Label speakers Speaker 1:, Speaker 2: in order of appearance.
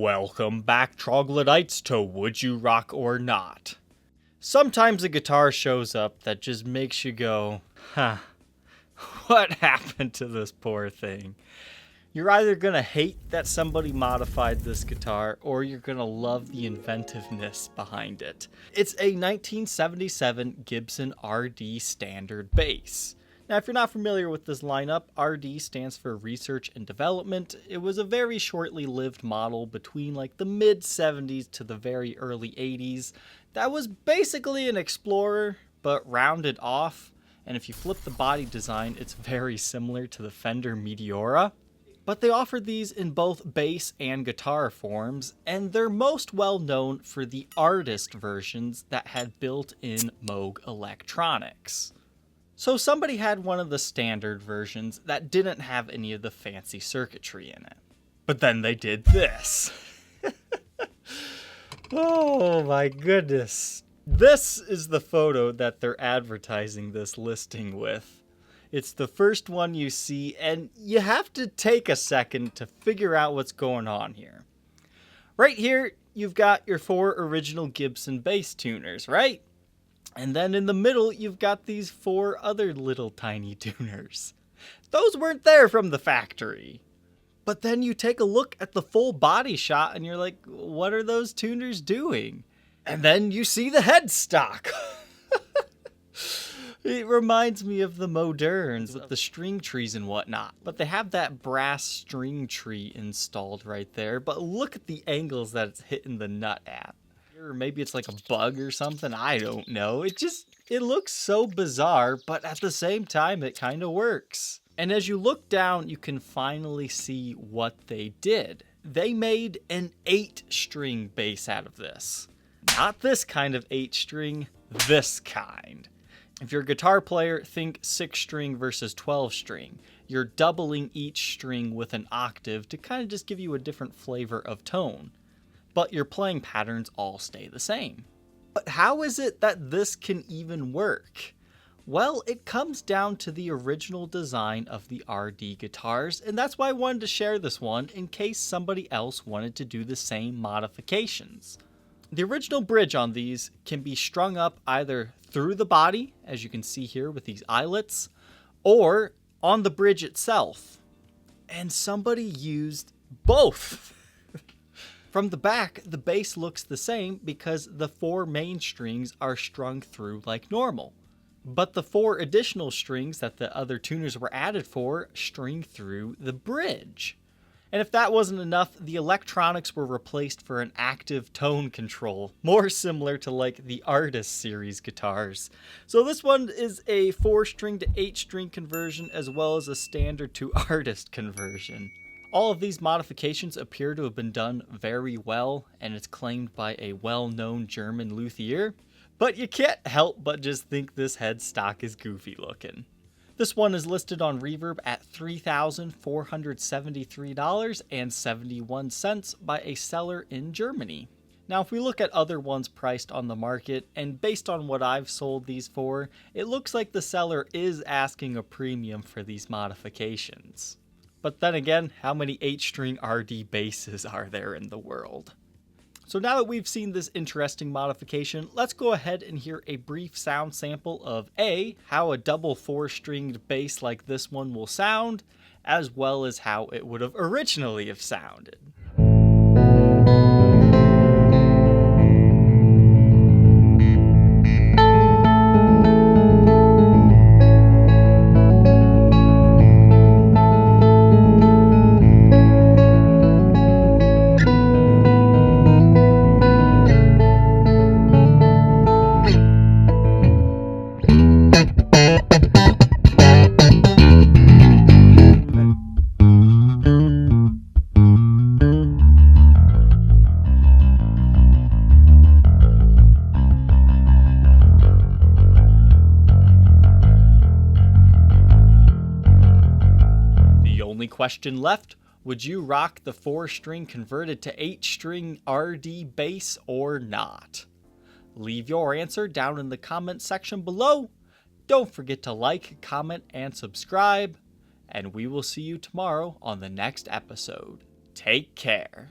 Speaker 1: Welcome back, troglodytes, to Would You Rock or Not. Sometimes a guitar shows up that just makes you go, huh, what happened to this poor thing? You're either going to hate that somebody modified this guitar, or you're going to love the inventiveness behind it. It's a 1977 Gibson RD Standard Bass. Now, if you're not familiar with this lineup, RD stands for Research and Development. It was a very shortly lived model between like the mid-70s to the very early 80s. That was basically an Explorer, but rounded off. And if you flip the body design, it's very similar to the Fender Meteora. But they offered these in both bass and guitar forms, and they're most well known for the artist versions that had built-in Moog electronics. So somebody had one of the standard versions that didn't have any of the fancy circuitry in it. But then they did this. Oh my goodness. This is the photo that they're advertising this listing with. It's the first one you see, and you have to take a second to figure out what's going on here. Right here, you've got your 4 original Gibson bass tuners, right? And then in the middle, you've got these 4 other little tiny tuners. Those weren't there from the factory. But then you take a look at the full body shot and you're like, what are those tuners doing? And then you see the headstock. It reminds me of the Moderns with the string trees and whatnot. But they have that brass string tree installed right there. But look at the angles that it's hitting the nut at. Or maybe it's like a bug or something. I don't know. It looks so bizarre, but at the same time, it kind of works. And as you look down, you can finally see what they did. They made an 8-string bass out of this. Not this kind of 8-string, this kind. If you're a guitar player, think 6-string versus 12-string. You're doubling each string with an octave to kind of just give you a different flavor of tone. But your playing patterns all stay the same. But how is it that this can even work? Well, it comes down to the original design of the RD guitars, and that's why I wanted to share this one in case somebody else wanted to do the same modifications. The original bridge on these can be strung up either through the body, as you can see here with these eyelets, or on the bridge itself. And somebody used both. From the back, the bass looks the same because the 4 main strings are strung through like normal. But the 4 additional strings that the other tuners were added for string through the bridge. And if that wasn't enough, the electronics were replaced for an active tone control, more similar to like the Artist series guitars. So this one is a 4-string to 8-string conversion as well as a standard to Artist conversion. All of these modifications appear to have been done very well, and it's claimed by a well-known German luthier, but you can't help but just think this headstock is goofy looking. This one is listed on Reverb at $3,473.71 by a seller in Germany. Now, if we look at other ones priced on the market, and based on what I've sold these for, it looks like the seller is asking a premium for these modifications. But then again, how many 8-string RD basses are there in the world? So now that we've seen this interesting modification, let's go ahead and hear a brief sound sample of A, how a double 4-stringed bass like this one will sound, as well as how it would have originally have sounded. Only question left, would you rock the 4-string converted to 8-string RD bass or not? Leave your answer down in the comment section below. Don't forget to like, comment, and subscribe, and we will see you tomorrow on the next episode. Take care.